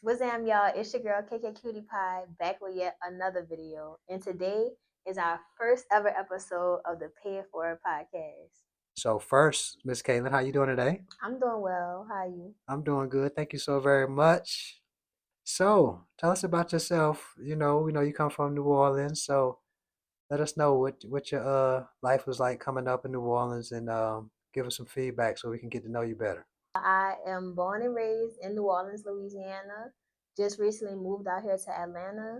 What's up, y'all? It's your girl KK Cutie Pie back with yet another video. And today is our first ever episode of the Pay It Forward podcast. So first, Miss Caitlin, how you doing today? I'm doing well. How are you? I'm doing good. Thank you so very much. So tell us about yourself. We know you come from New Orleans, so let us know what your life was like coming up in New Orleans and give us some feedback so we can get to know you better. I am born and raised in New Orleans, Louisiana. Just recently moved out here to Atlanta.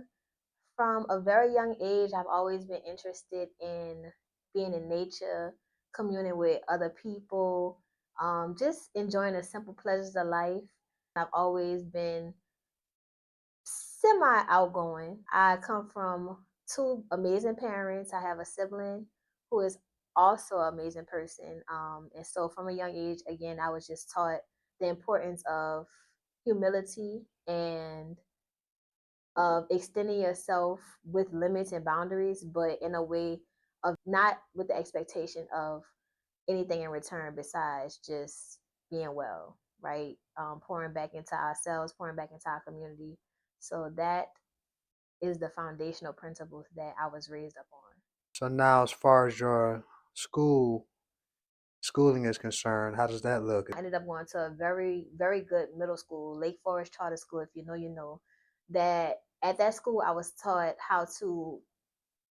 From a very young age, I've always been interested in being in nature, communing with other people, just enjoying the simple pleasures of life. I've always been semi outgoing. I come from two amazing parents. I have a sibling who is also an amazing person. And so from a young age, again, I was just taught the importance of humility and of extending yourself with limits and boundaries, but in a way of not with the expectation of anything in return besides just being well, right? Pouring back into ourselves, pouring back into our community. So that is the foundational principles that I was raised up on. So now, as far as your schooling is concerned, how does that look? I ended up going to a very, very good middle school, Lake Forest Charter School, if you know, you know. That at that school, I was taught how to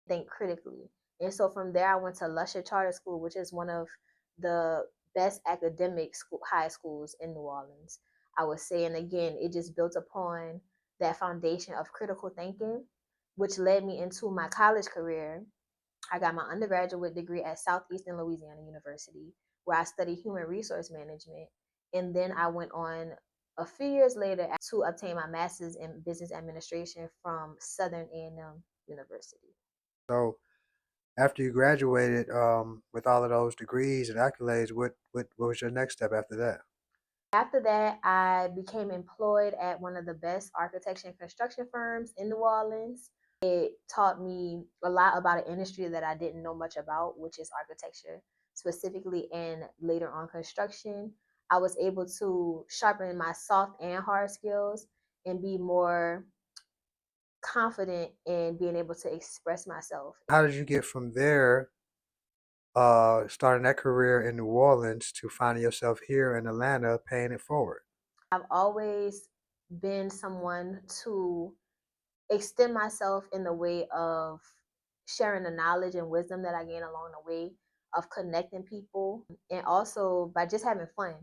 think critically. And so from there, I went to Lusher Charter School, which is one of the best academic high schools in New Orleans. I would say, and again, it just built upon that foundation of critical thinking, which led me into my college career. I got my undergraduate degree at Southeastern Louisiana University, where I studied human resource management. And then I went on a few years later to obtain my master's in business administration from Southern A&M University. So after you graduated, with all of those degrees and accolades, what was your next step after that? After that, I became employed at one of the best architecture and construction firms in New Orleans. It taught me a lot about an industry that I didn't know much about, which is architecture, specifically, and later on construction. I was able to sharpen my soft and hard skills and be more confident in being able to express myself. How did you get from there, starting that career in New Orleans, to finding yourself here in Atlanta, paying it forward? I've always been someone to extend myself in the way of sharing the knowledge and wisdom that I gain along the way, of connecting people, and also by just having fun.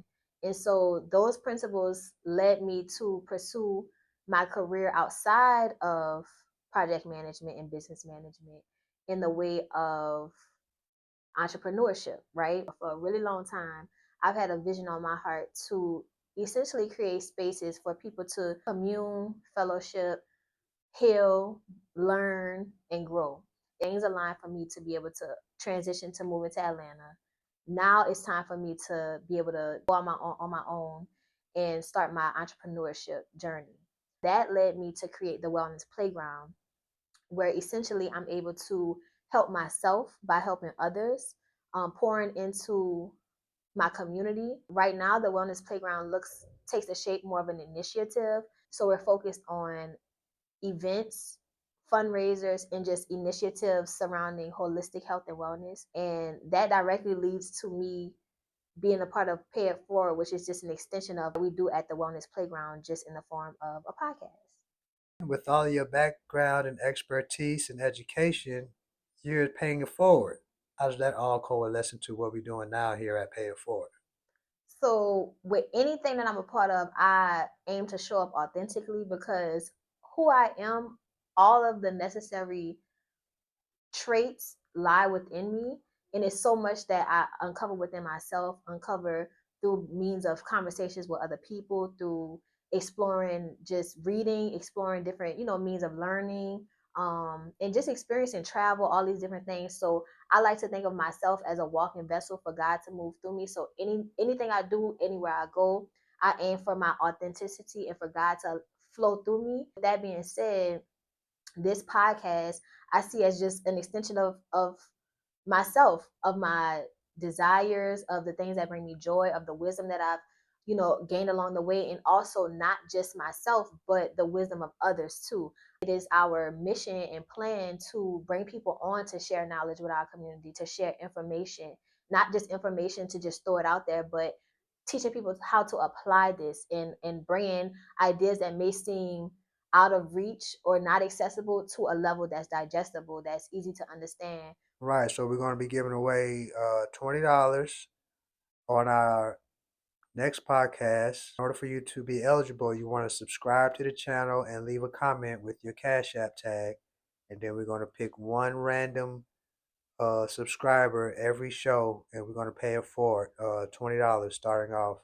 And so those principles led me to pursue my career outside of project management and business management in the way of entrepreneurship, right? For a really long time, I've had a vision on my heart to essentially create spaces for people to commune, fellowship, heal, learn, and grow. Things align for me to be able to transition to moving to Atlanta. Now it's time for me to be able to go on my own and start my entrepreneurship journey. That led me to create the Wellness Playground, where essentially I'm able to help myself by helping others, pouring into my community. Right now, the Wellness Playground takes the shape more of an initiative. So we're focused on events, fundraisers, and just initiatives surrounding holistic health and wellness. And that directly leads to me being a part of Pay It Forward, which is just an extension of what we do at the Wellness Playground, just in the form of a podcast. With all your background and expertise and education, you're paying it forward. How does that all coalesce into what we're doing now here at Pay It Forward? So, with anything that I'm a part of, I aim to show up authentically because who I am, all of the necessary traits lie within me, and it's so much that I uncover within myself, uncover through means of conversations with other people, through exploring, just reading, exploring different means of learning, and just experiencing travel, all these different things. So I like to think of myself as a walking vessel for God to move through me. So anything I do, anywhere I go, I aim for my authenticity and for God to flow through me. With that being said, this podcast I see as just an extension of myself, of my desires, of the things that bring me joy, of the wisdom that I've gained along the way, and also not just myself, but the wisdom of others too. It is our mission and plan to bring people on to share knowledge with our community, to share information, not just information to just throw it out there, but teaching people how to apply this, and bringing ideas that may seem out of reach or not accessible to a level that's digestible, that's easy to understand. Right. So we're going to be giving away $20 on our next podcast. In order for you to be eligible, you want to subscribe to the channel and leave a comment with your Cash App tag. And then we're going to pick one random subscriber every show, and we're going to pay it forward, $20 starting off.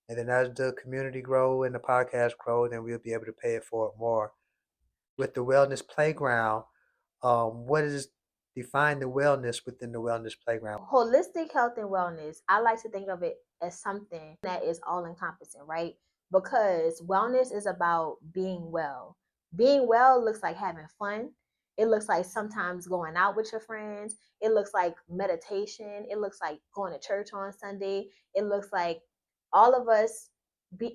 And then as the community grow and the podcast grow, then we'll be able to pay it forward more. With the Wellness Playground, what is define the wellness within the Wellness Playground? Holistic health and wellness, I like to think of it as something that is all encompassing, right? Because wellness is about being well. Being well looks like having fun. It looks like sometimes going out with your friends. It looks like meditation. It looks like going to church on Sunday. It looks like all of us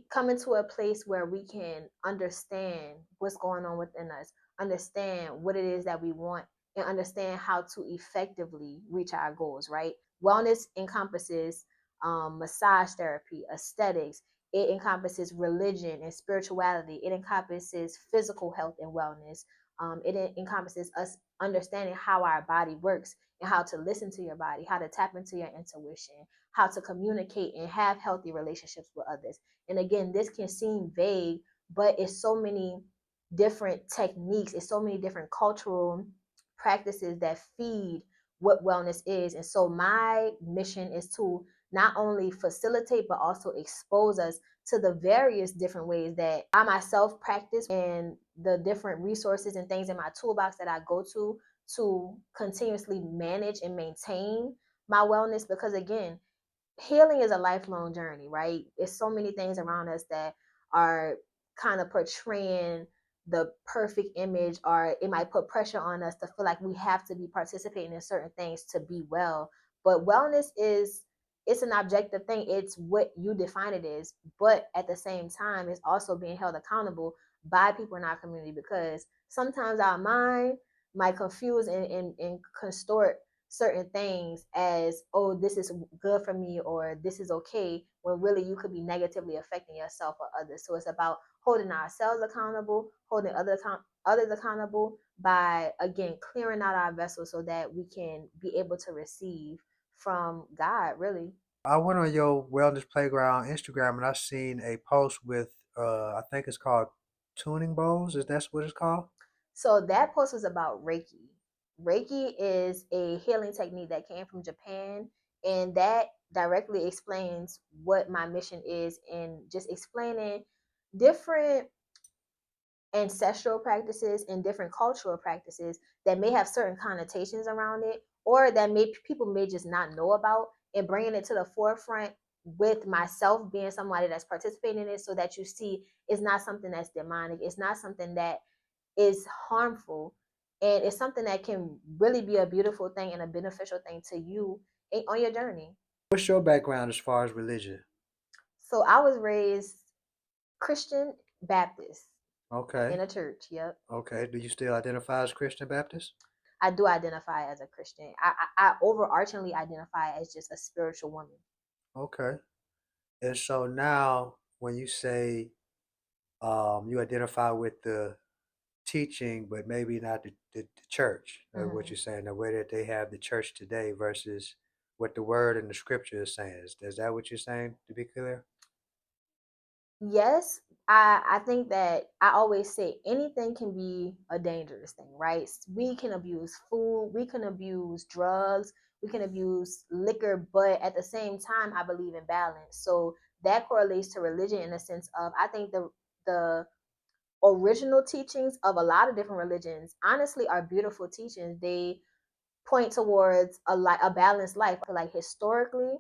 coming to a place where we can understand what's going on within us, understand what it is that we want, and understand how to effectively reach our goals, right? Wellness encompasses massage therapy, aesthetics. It encompasses religion and spirituality. It encompasses physical health and wellness. It encompasses us understanding how our body works and how to listen to your body, how to tap into your intuition, how to communicate and have healthy relationships with others. And again, this can seem vague, but it's so many different techniques, it's so many different cultural practices that feed what wellness is. And so my mission is to not only facilitate but also expose us to the various different ways that I myself practice, and the different resources and things in my toolbox that I go to continuously manage and maintain my wellness. Because again, healing is a lifelong journey, right? It's so many things around us that are kind of portraying the perfect image, or it might put pressure on us to feel like we have to be participating in certain things to be well. But wellness is, it's an objective thing. It's what you define it as. But at the same time, it's also being held accountable by people in our community, because sometimes our mind might confuse and constort certain things as, oh, this is good for me or this is okay, when really you could be negatively affecting yourself or others. So it's about holding ourselves accountable, holding others accountable, by again clearing out our vessels so that we can be able to receive from God, really. I went on your Wellness Playground Instagram and I seen a post with I think it's called tuning bowls. Is that what it's called? So that post was about Reiki. Reiki is a healing technique that came from Japan, and that directly explains what my mission is, in just explaining different ancestral practices and different cultural practices that may have certain connotations around it, or that people may just not know about, and bringing it to the forefront with myself being somebody that's participating in it, so that you see it's not something that's demonic, it's not something that is harmful, and it's something that can really be a beautiful thing and a beneficial thing to you on your journey. What's your background as far as religion? So I was raised Christian Baptist in Okay. a church. Yep. Okay. Do you still identify as Christian Baptist? I do identify as a Christian. I overarchingly identify as just a spiritual woman. Okay. And so now when you say you identify with the teaching, but maybe not the church, what Mm-hmm. you're saying, the way that they have the church today versus what the word and the scripture is saying. Is that what you're saying, to be clear? Yes, I think that I always say anything can be a dangerous thing, right? We can abuse food, we can abuse drugs, we can abuse liquor, but at the same time, I believe in balance. So that correlates to religion in a sense of, I think the original teachings of a lot of different religions honestly are beautiful teachings. They point towards a balanced life. Like historically,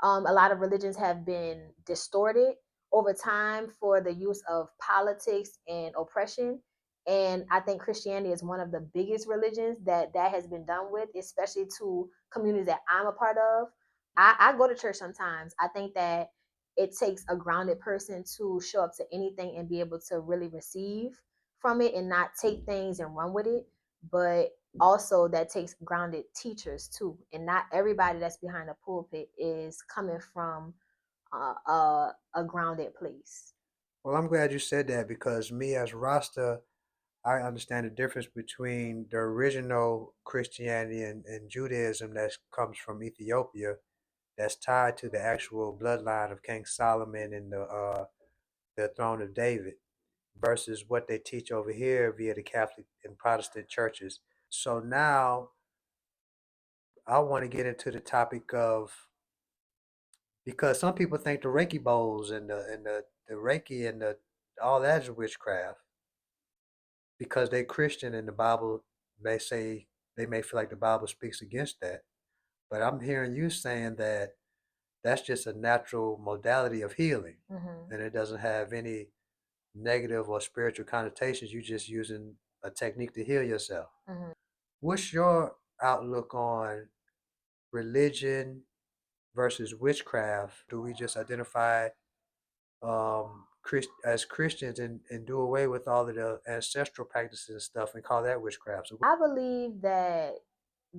a lot of religions have been distorted over time for the use of politics and oppression. And I think Christianity is one of the biggest religions that has been done with, especially to communities that I'm a part of. I go to church sometimes. I think that it takes a grounded person to show up to anything and be able to really receive from it and not take things and run with it. But also that takes grounded teachers too, and not everybody that's behind the pulpit is coming from a grounded place. Well, I'm glad you said that because me as Rasta, I understand the difference between the original Christianity and Judaism that comes from Ethiopia, that's tied to the actual bloodline of King Solomon and the throne of David, versus what they teach over here via the Catholic and Protestant churches. So now I want to get into the topic of, because some people think the Reiki bowls and the Reiki and the all that is witchcraft because they Christian and the Bible may say they may feel like the Bible speaks against that. But I'm hearing you saying that that's just a natural modality of healing Mm-hmm. and it doesn't have any negative or spiritual connotations. You're just using a technique to heal yourself. Mm-hmm. What's your outlook on religion versus witchcraft? Do we just identify as Christians and do away with all of the ancestral practices and stuff and call that witchcraft? So, I believe that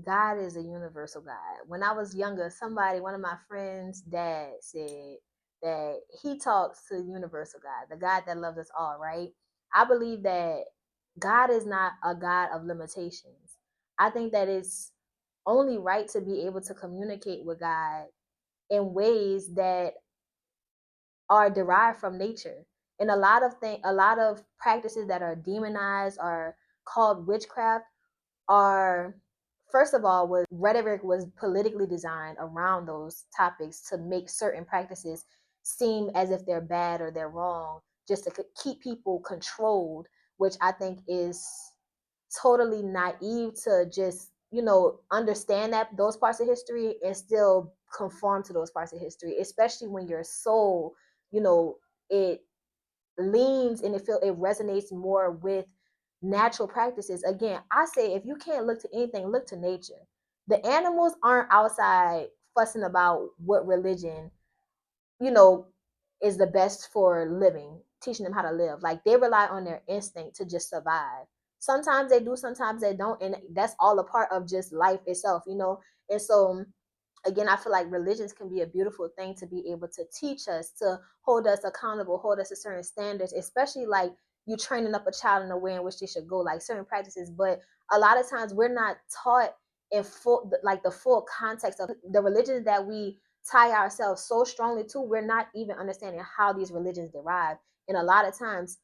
God is a universal God. When I was younger, one of my friends' dad said that he talks to the universal God, the God that loves us all, right? I believe that God is not a God of limitations. I think that it's only right to be able to communicate with God in ways that are derived from nature. And a lot of practices that are demonized are called witchcraft are, first of all, was rhetoric was politically designed around those topics to make certain practices seem as if they're bad or they're wrong, just to keep people controlled, which I think is totally naive to just understand that those parts of history and still conform to those parts of history, especially when your soul, you know it leans and it resonates more with natural practices. Again, I say if you can't look to anything, look to nature. The animals aren't outside fussing about what religion, you know, is the best for living, teaching them how to live. Like they rely on their instinct to just survive. Sometimes they do, sometimes they don't, and that's all a part of just life itself. And so again, I feel like religions can be a beautiful thing to be able to teach us, to hold us accountable, hold us to certain standards, especially like you training up a child in a way in which they should go, like certain practices. But a lot of times we're not taught in full, like the full context of the religions that we tie ourselves so strongly to. We're not even understanding how these religions derive. And a lot of times,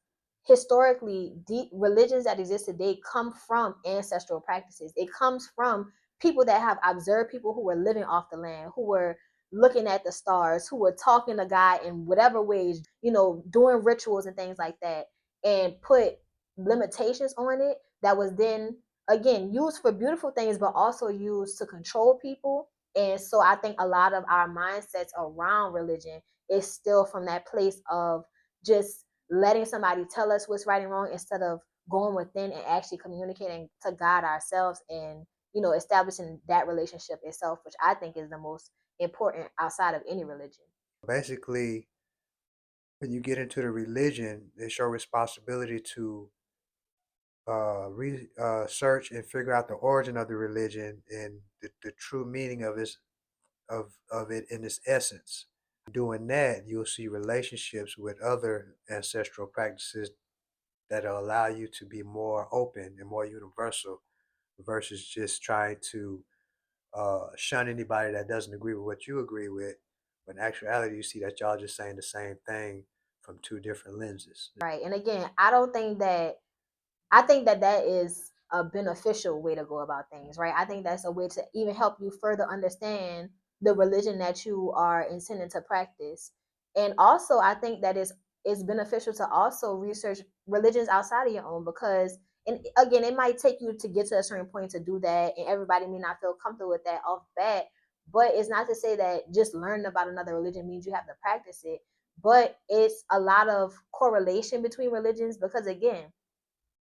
historically, the religions that exist today come from ancestral practices. It comes from people that have observed people who were living off the land, who were looking at the stars, who were talking to God in whatever ways, doing rituals and things like that, and put limitations on it that was then again used for beautiful things, but also used to control people. And so I think a lot of our mindsets around religion is still from that place of just letting somebody tell us what's right and wrong instead of going within and actually communicating to God ourselves and establishing that relationship itself, which I think is the most important outside of any religion. basically, when you get into the religion, it's your responsibility to research and figure out the origin of the religion and the true meaning of it in its essence. Doing that, you'll see relationships with other ancestral practices that'll allow you to be more open and more universal versus just trying to shun anybody that doesn't agree with what you agree with. But in actuality, you see that y'all just saying the same thing from two different lenses. Right. And again, I think that that is a beneficial way to go about things, right? I think that's a way to even help you further understand the religion that you are intending to practice. And also, I think that it's beneficial to also research religions outside of your own because, and again, it might take you to get to a certain point to do that, and everybody may not feel comfortable with that off bat. But it's not to say that just learning about another religion means you have to practice it. But it's a lot of correlation between religions because, again,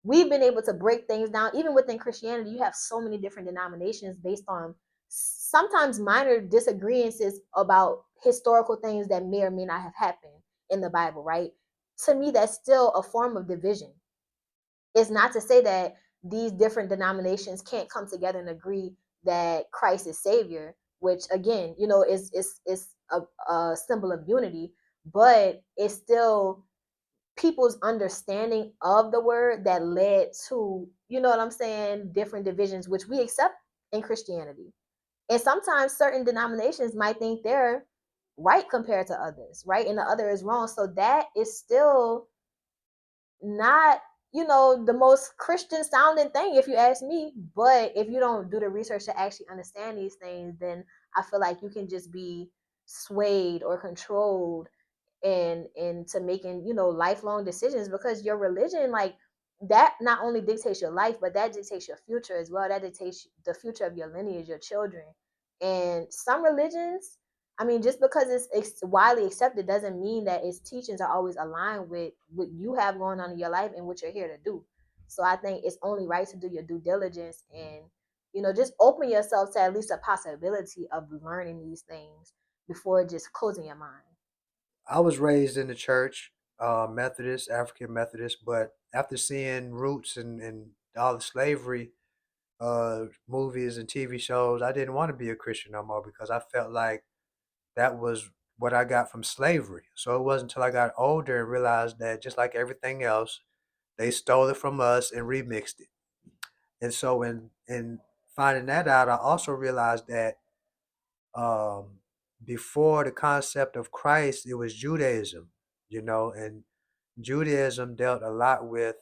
we've been able to break things down. Even within Christianity, you have so many different denominations based on sometimes minor disagreements about historical things that may or may not have happened in the Bible, right? To me, that's still a form of division. It's not to say that these different denominations can't come together and agree that Christ is Savior, which again, is a symbol of unity, but it's still people's understanding of the word that led to, you know what I'm saying, different divisions, which we accept in Christianity. And sometimes certain denominations might think they're right compared to others, right? And the other is wrong. So that is still not, the most Christian sounding thing, if you ask me. But if you don't do the research to actually understand these things, then I feel like you can just be swayed or controlled and into making, lifelong decisions, because your religion, like, that not only dictates your life, but that dictates your future as well. That dictates the future of your lineage, your children. And some religions, I mean, just because it's widely accepted doesn't mean that its teachings are always aligned with what you have going on in your life and what you're here to do. So I think it's only right to do your due diligence and, just open yourself to at least a possibility of learning these things before just closing your mind. I was raised in the church, Methodist, African Methodist, but after seeing Roots and all the slavery movies and TV shows, I didn't want to be a Christian no more because I felt like that was what I got from slavery. So it wasn't until I got older and realized that just like everything else, they stole it from us and remixed it. And so in finding that out, I also realized that um, before the concept of Christ, it was Judaism, and Judaism dealt a lot with,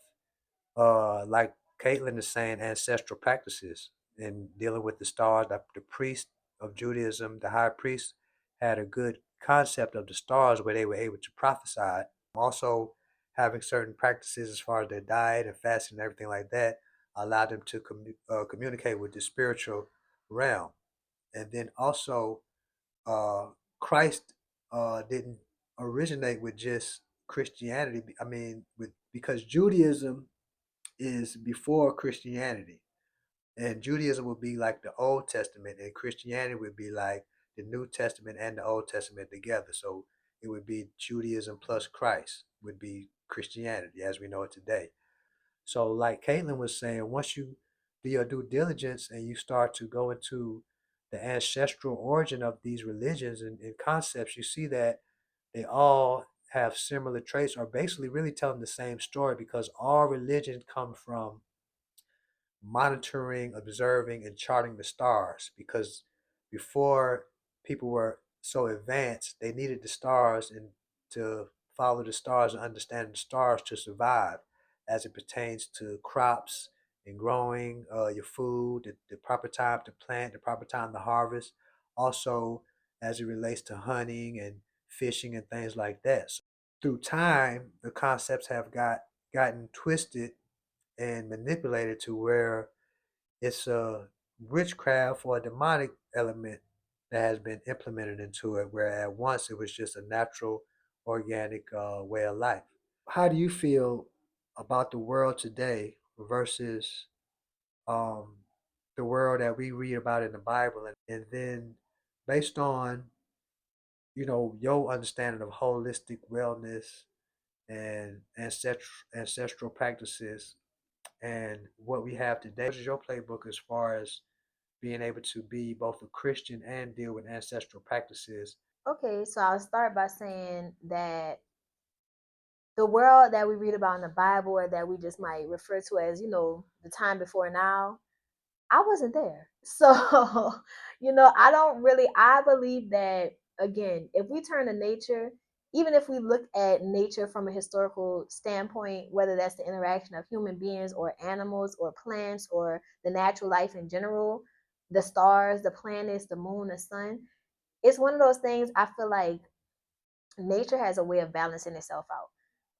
like Caitlin is saying, ancestral practices and dealing with the stars. The priest of Judaism, the high priest, had a good concept of the stars where they were able to prophesy. Also, having certain practices as far as their diet and fasting and everything like that allowed them to communicate with the spiritual realm. And then also, uh, Christ didn't originate with just Christianity. I mean, because Judaism is before Christianity, and Judaism would be like the Old Testament, and Christianity would be like the New Testament and the Old Testament together. So it would be Judaism plus Christ would be Christianity as we know it today. So, like Caitlin was saying, once you do your due diligence and you start to go into the ancestral origin of these religions and concepts, you see that they all have similar traits, or basically really telling the same story, because all religions come from monitoring, observing, and charting the stars. Because before people were so advanced, they needed the stars and to follow the stars and understand the stars to survive, as it pertains to crops and growing your food, the proper time to plant, the proper time to harvest. Also, as it relates to hunting and fishing and things like that. So through time, the concepts have gotten twisted and manipulated to where it's a witchcraft or a demonic element that has been implemented into it, where at once it was just a natural, organic way of life. How do you feel about the world today versus um, the world that we read about in the Bible? And then, based on your understanding of holistic wellness and ancestral practices and what we have today, what is your playbook as far as being able to be both a Christian and deal with ancestral practices? Okay, so I'll start by saying that the world that we read about in the Bible, or that we just might refer to as, the time before now, I wasn't there. So, I believe that, again, if we turn to nature, even if we look at nature from a historical standpoint, whether that's the interaction of human beings or animals or plants or the natural life in general, the stars, the planets, the moon, the sun, it's one of those things. I feel like nature has a way of balancing itself out.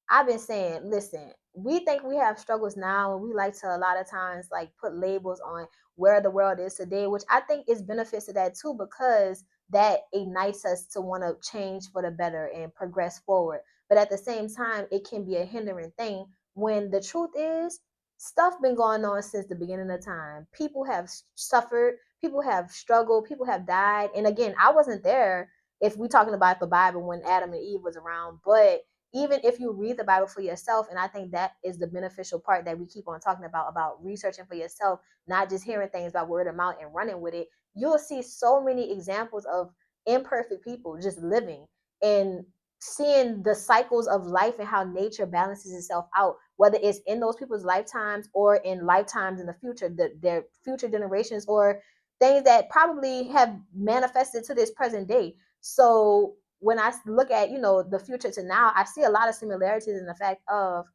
I've been saying, listen, we think we have struggles now, and we like to a lot of times like put labels on where the world is today, which I think is benefits to that too, because that ignites us to want to change for the better and progress forward. But at the same time, it can be a hindering thing when the truth is stuff been going on since the beginning of time. People have suffered, people have struggled, people have died. And again, I wasn't there if we're talking about the Bible when Adam and Eve was around. But even if you read the Bible for yourself, and I think that is the beneficial part that we keep on talking about researching for yourself, not just hearing things by word of mouth and running with it, you'll see so many examples of imperfect people just living and seeing the cycles of life and how nature balances itself out, whether it's in those people's lifetimes or in lifetimes in the future, their future generations, or things that probably have manifested to this present day. So when I look at, the future to now, I see a lot of similarities in the fact of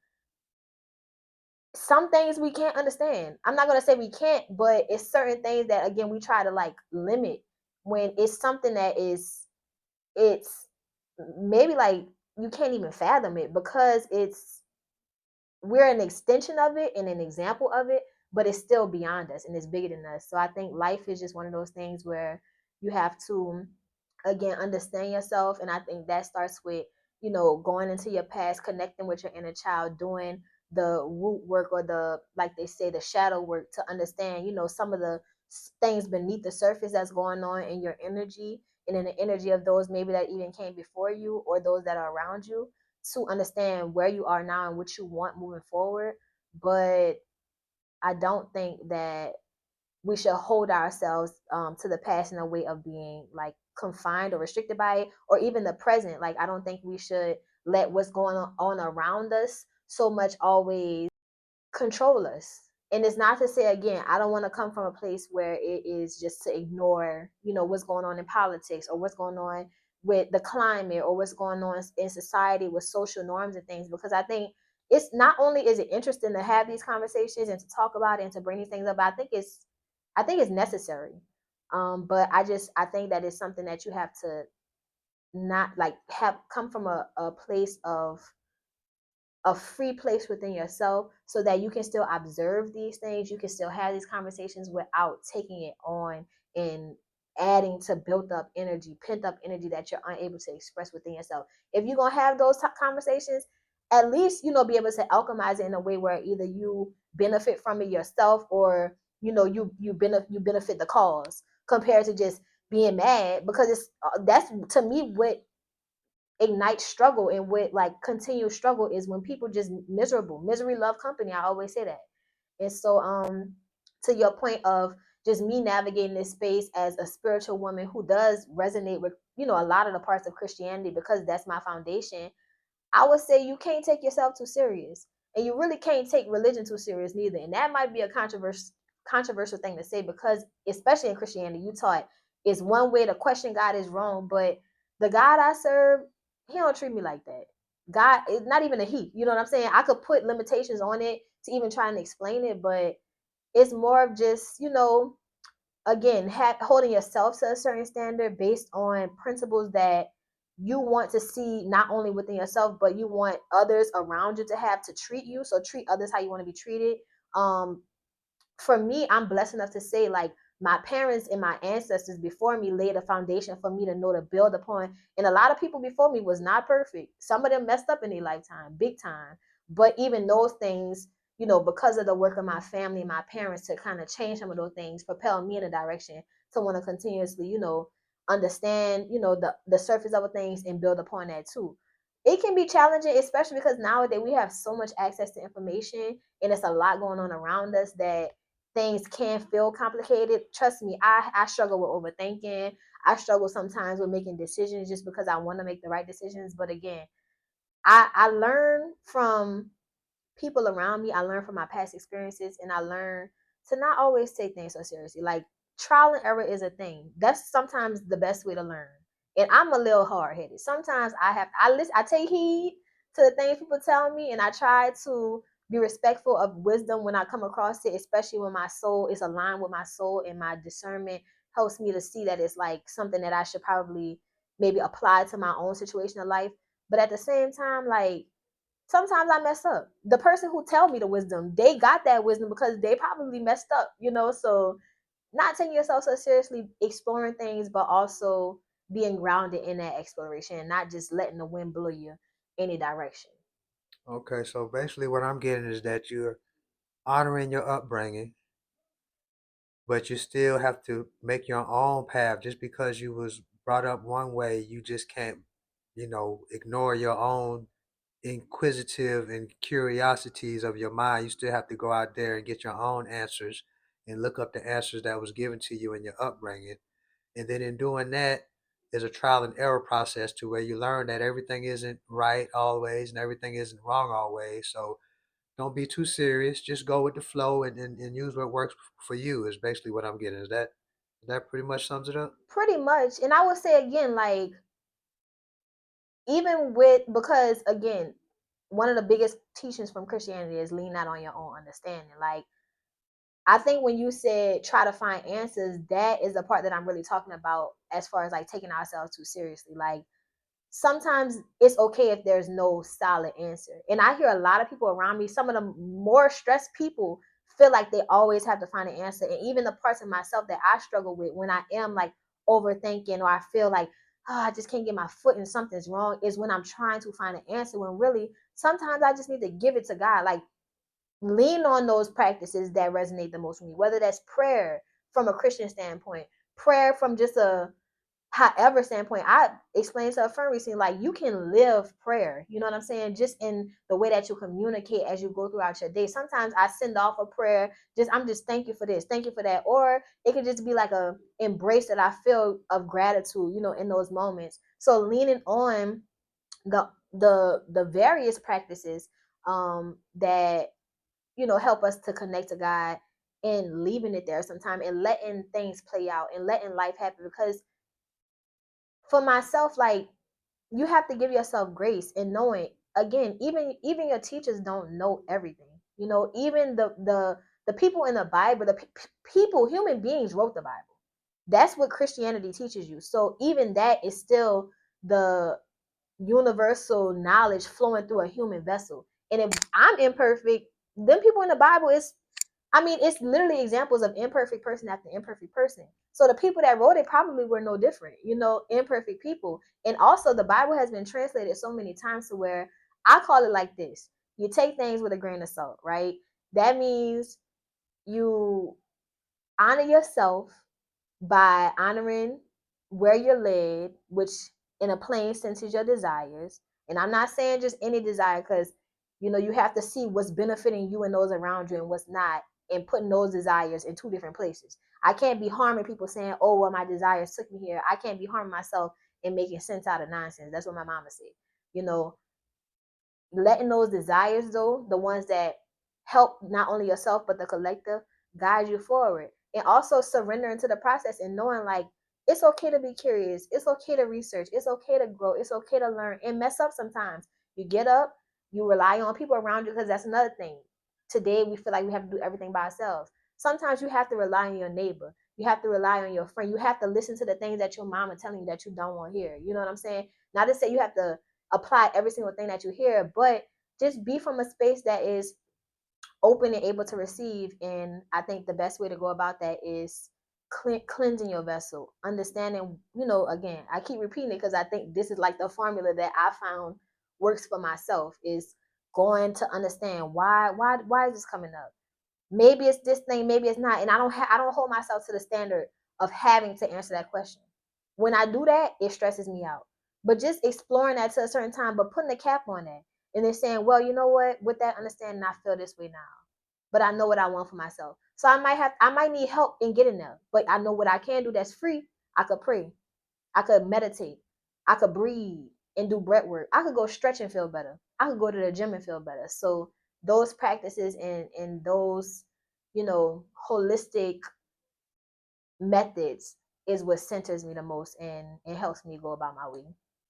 some things we can't understand. I'm not going to say we can't, but it's certain things that, again, we try to like limit when it's something that it's maybe like you can't even fathom it because we're an extension of it and an example of it, but it's still beyond us and it's bigger than us. So I think life is just one of those things where you have to, again, understand yourself. And I think that starts with, going into your past, connecting with your inner child, doing the root work, or the, like they say, the shadow work, to understand, some of the things beneath the surface that's going on in your energy and in the energy of those maybe that even came before you or those that are around you, to understand where you are now and what you want moving forward. But I don't think that we should hold ourselves to the past in a way of being like confined or restricted by it, or even the present. Like, I don't think we should let what's going on around us so much always control us. And it's not to say, again, I don't want to come from a place where it is just to ignore, what's going on in politics or what's going on with the climate or what's going on in society with social norms and things, because I think it's not only is it interesting to have these conversations and to talk about it and to bring these things up, I think it's necessary. But I think that it's something that you have to not like have come from a place of a free place within yourself, so that you can still observe these things, you can still have these conversations without taking it on and adding to built up energy, pent up energy that you're unable to express within yourself. If you're going to have those conversations, at least, be able to alchemize it in a way where either you benefit from it yourself, or you benefit the cause, compared to just being mad. Because that's to me what ignite struggle, and what like continue struggle is when people just miserable. Misery love company, I always say that. And so to your point of just me navigating this space as a spiritual woman who does resonate with, a lot of the parts of Christianity, because that's my foundation. I would say you can't take yourself too serious, and you really can't take religion too serious neither. And that might be a controversial thing to say, because especially in Christianity, you taught is one way to question God is wrong, but the God I serve, He don't treat me like that. God is not even a He. You know what I'm saying? I could put limitations on it to even try and explain it, but it's more of just, again, holding yourself to a certain standard based on principles that you want to see not only within yourself, but you want others around you to have to treat you. So treat others how you want to be treated. um for me, I'm blessed enough to say, like, my parents and my ancestors before me laid a foundation for me to know to build upon. And a lot of people before me was not perfect. Some of them messed up in their lifetime, big time. But even those things, because of the work of my family and my parents to kind of change some of those things, propel me in a direction to want to continuously, understand, the surface of things and build upon that too. It can be challenging, especially because nowadays we have so much access to information and it's a lot going on around us that things can feel complicated. Trust me, I struggle with overthinking. I struggle sometimes with making decisions just because I want to make the right decisions. But again, I learn from people around me. I learn from my past experiences, and I learn to not always take things so seriously. Like, trial and error is a thing. That's sometimes the best way to learn. And I'm a little hard headed. Sometimes I take heed to the things people tell me, and I try to be respectful of wisdom when I come across it, especially when my soul is aligned with my soul and my discernment helps me to see that it's like something that I should probably maybe apply to my own situation of life. But at the same time, like, sometimes I mess up. The person who tell me the wisdom, they got that wisdom because they probably messed up. So not taking yourself so seriously, exploring things, but also being grounded in that exploration and not just letting the wind blow you any direction. Okay, so basically what I'm getting is that you're honoring your upbringing, but you still have to make your own path just because you was brought up one way, you just can't, ignore your own inquisitive and curiosities of your mind. You still have to go out there and get your own answers and look up the answers that was given to you in your upbringing. And then in doing that is a trial and error process to where you learn that everything isn't right always and everything isn't wrong always. So don't be too serious. Just go with the flow and use what works for you is basically what I'm getting. Is that pretty much sums it up? Pretty much. And I would say again, like, even with, because again, one of the biggest teachings from Christianity is lean out on your own understanding. Like, I think when you said try to find answers, that is the part that I'm really talking about as far as like taking ourselves too seriously. Like, sometimes it's okay if there's no solid answer. And I hear a lot of people around me, some of the more stressed people feel like they always have to find an answer. And even the parts of myself that I struggle with when I am like overthinking, or I feel like, oh, I just can't get my foot in, something's wrong, is when I'm trying to find an answer, when really sometimes I just need to give it to God. Like, lean on those practices that resonate the most with me, whether that's prayer from a Christian standpoint, prayer from just a however standpoint. I explained to a friend recently, like, you can live prayer, you know what I'm saying, just in the way that you communicate as you go throughout your day. Sometimes I send off a prayer, I'm just thank you for this, thank you for that, or it could just be like a embrace that I feel of gratitude, in those moments. So leaning on the various practices that help us to connect to God, and leaving it there sometime and letting things play out and letting life happen. Because for myself, like, you have to give yourself grace and knowing, again, even your teachers don't know everything. Even the people in the Bible, people, human beings wrote the Bible. That's what Christianity teaches you. So even that is still the universal knowledge flowing through a human vessel. And if I'm imperfect, them people in the Bible is, I mean, it's literally examples of imperfect person after imperfect person. So the people that wrote it probably were no different, imperfect people. And also, the Bible has been translated so many times to where I call it like this: you take things with a grain of salt, right? That means you honor yourself by honoring where you're led, which in a plain sense is your desires. And I'm not saying just any desire, because you have to see what's benefiting you and those around you and what's not, and putting those desires in two different places. I can't be harming people saying, oh, well, my desires took me here. I can't be harming myself and making sense out of nonsense. That's what my mama said. You know, letting those desires, though, the ones that help not only yourself but the collective, guide you forward. And also surrendering to the process and knowing, like, it's okay to be curious, it's okay to research, it's okay to grow, it's okay to learn and mess up sometimes. You get up, you rely on people around you, because that's another thing. Today we feel like we have to do everything by ourselves. Sometimes you have to rely on your neighbor, you have to rely on your friend, you have to listen to the things that your mama telling you that you don't want to hear. You know what I'm saying? Not to say you have to apply every single thing that you hear, but just be from a space that is open and able to receive. And I think the best way to go about that is cleansing your vessel, understanding, again, I keep repeating it because I think this is like the formula that I found works for myself, is going to understand why is this coming up. Maybe it's this thing, maybe it's not, and I don't hold myself to the standard of having to answer that question. When I do that, it stresses me out. But just exploring that to a certain time, but putting a cap on that, and then saying, well, you know what, with that understanding, I feel this way now, but I know what I want for myself. So I might need help in getting there, but I know what I can do that's free. I could pray, I could meditate, I could breathe and do breath work. I could go stretch and feel better. I could go to the gym and feel better. So those practices and those, holistic methods is what centers me the most and helps me go about my way.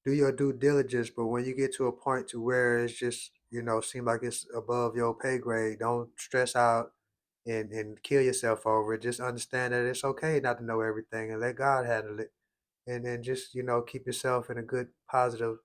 Do your due diligence, but when you get to a point to where it's just, seem like it's above your pay grade, don't stress out and kill yourself over it. Just understand that it's okay not to know everything and let God handle it. And then just, keep yourself in a good positive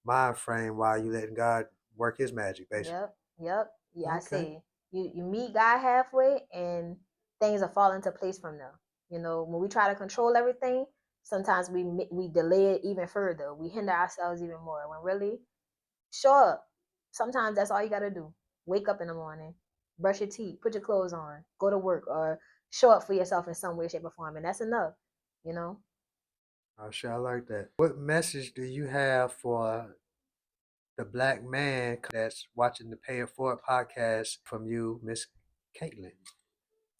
mind frame while you letting God work his magic, basically. Yep, yep. Yeah, I Okay. say you meet God halfway, and things are fall into place from there. When we try to control everything, sometimes we delay it even further. We hinder ourselves even more. When really, show up. Sometimes that's all you gotta do. Wake up in the morning, brush your teeth, put your clothes on, go to work, or show up for yourself in some way, shape, or form, and that's enough. You know. Oh, sure, I like that. What message do you have for the black man that's watching the Pay It Forward podcast from you, Miss Caitlin?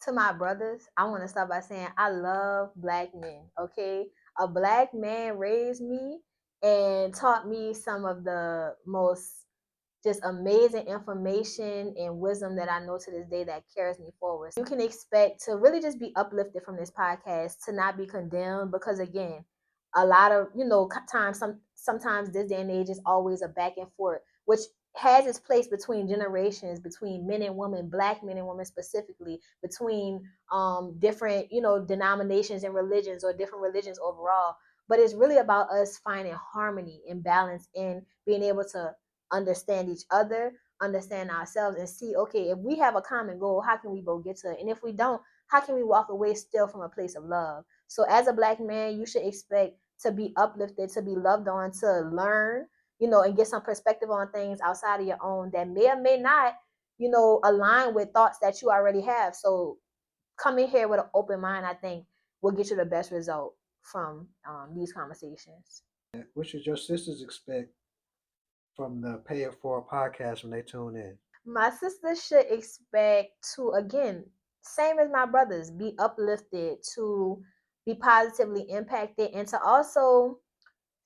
To my brothers, I want to start by saying I love black men. Okay, a black man raised me and taught me some of the most just amazing information and wisdom that I know to this day that carries me forward. You can expect to really just be uplifted from this podcast, to not be condemned, because again, a lot of times, sometimes this day and age is always a back and forth, which has its place between generations, between men and women, black men and women specifically, between different denominations and religions, or different religions overall. But it's really about us finding harmony and balance and being able to understand each other, understand ourselves, and see, okay, if we have a common goal, how can we both get to it? And if we don't, how can we walk away still from a place of love? So as a black man, you should expect to be uplifted, to be loved on, to learn, and get some perspective on things outside of your own that may or may not, align with thoughts that you already have. So coming here with an open mind, I think, will get you the best result from these conversations. What should your sisters expect from the Pay It Forward podcast when they tune in? My sisters should expect to, again, same as my brothers, be uplifted, to be positively impacted, and to also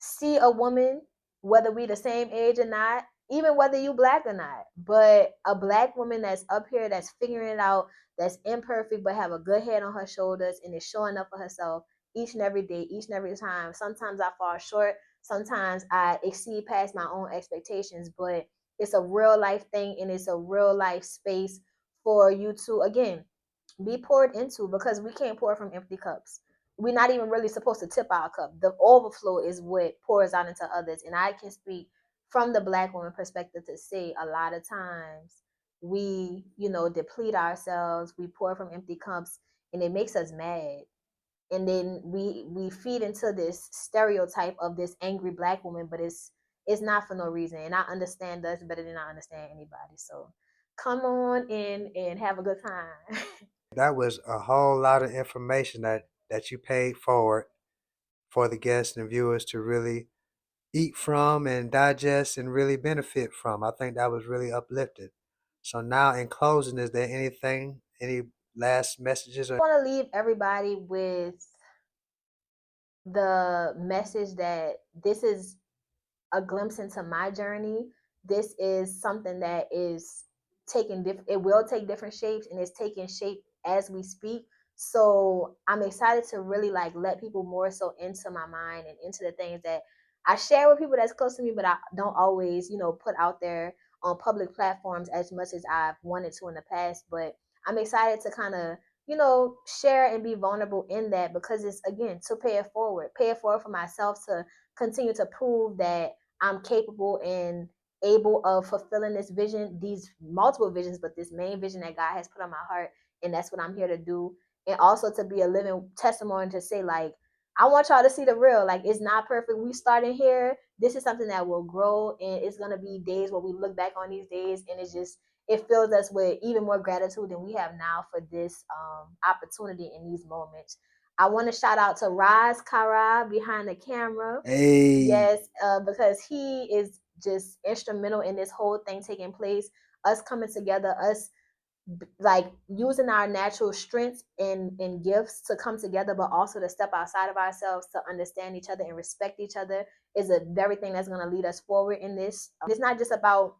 see a woman, whether we the same age or not, even whether you black or not, but a black woman that's up here, that's figuring it out, that's imperfect but have a good head on her shoulders and is showing up for herself each and every day, each and every time. Sometimes I fall short, sometimes I exceed past my own expectations, but it's a real life thing, and it's a real life space for you to, again, be poured into, because we can't pour from empty cups. We're not even really supposed to tip our cup. The overflow is what pours out into others. And I can speak from the black woman perspective to say a lot of times we, deplete ourselves, we pour from empty cups, and it makes us mad. And then we feed into this stereotype of this angry black woman, but it's not for no reason. And I understand us better than I understand anybody. So come on in and have a good time. That was a whole lot of information that you paid forward for the guests and viewers to really eat from and digest and really benefit from. I think that was really uplifted. So now in closing, is there any last messages or I want to leave everybody with the message that this is a glimpse into my journey. This is something that is it will take different shapes, and it's taking shape as we speak. So I'm excited to really like let people more so into my mind and into the things that I share with people that's close to me, but I don't always, put out there on public platforms as much as I've wanted to in the past. But I'm excited to kind of, share and be vulnerable in that, because it's, again, to pay it forward for myself, to continue to prove that I'm capable and able of fulfilling this vision, these multiple visions, but this main vision that God has put on my heart. And that's what I'm here to do. And also to be a living testimony to say, like, I want y'all to see the real. Like, it's not perfect. We starting here. This is something that will grow. And it's going to be days where we look back on these days, and it fills us with even more gratitude than we have now for this opportunity in these moments. I want to shout out to Raz Kara behind the camera. hey, Yes, because he is just instrumental in this whole thing taking place. Us coming together, us like using our natural strengths and gifts to come together, but also to step outside of ourselves, to understand each other and respect each other, is a very thing that's going to lead us forward in this. It's not just about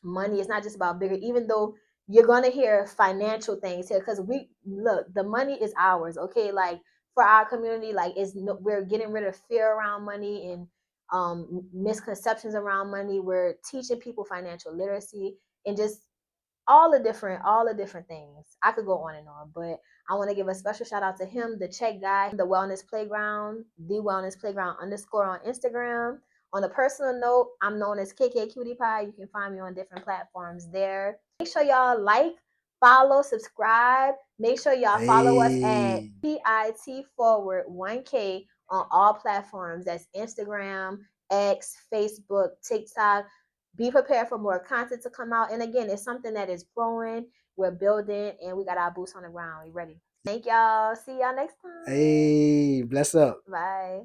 money, it's not just about bigger, even though you're going to hear financial things here, because we look, the money is ours, okay? Like, for our community, like, we're getting rid of fear around money and misconceptions around money. We're teaching people financial literacy and just all the different things. I could go on and on, but I want to give a special shout out to him, the Czech guy, the Wellness Playground, the Wellness Playground _ on Instagram. On a personal note, I'm known as KK Cutie Pie. You can find me on different platforms there. Make sure y'all like, follow, subscribe. Make sure y'all follow us at hey. PIT Forward 1K on all platforms. That's Instagram, X, Facebook, TikTok. Be prepared for more content to come out. And again, it's something that is growing. We're building, and we got our boots on the ground. We ready. Thank y'all. See y'all next time. Hey, bless up. Bye.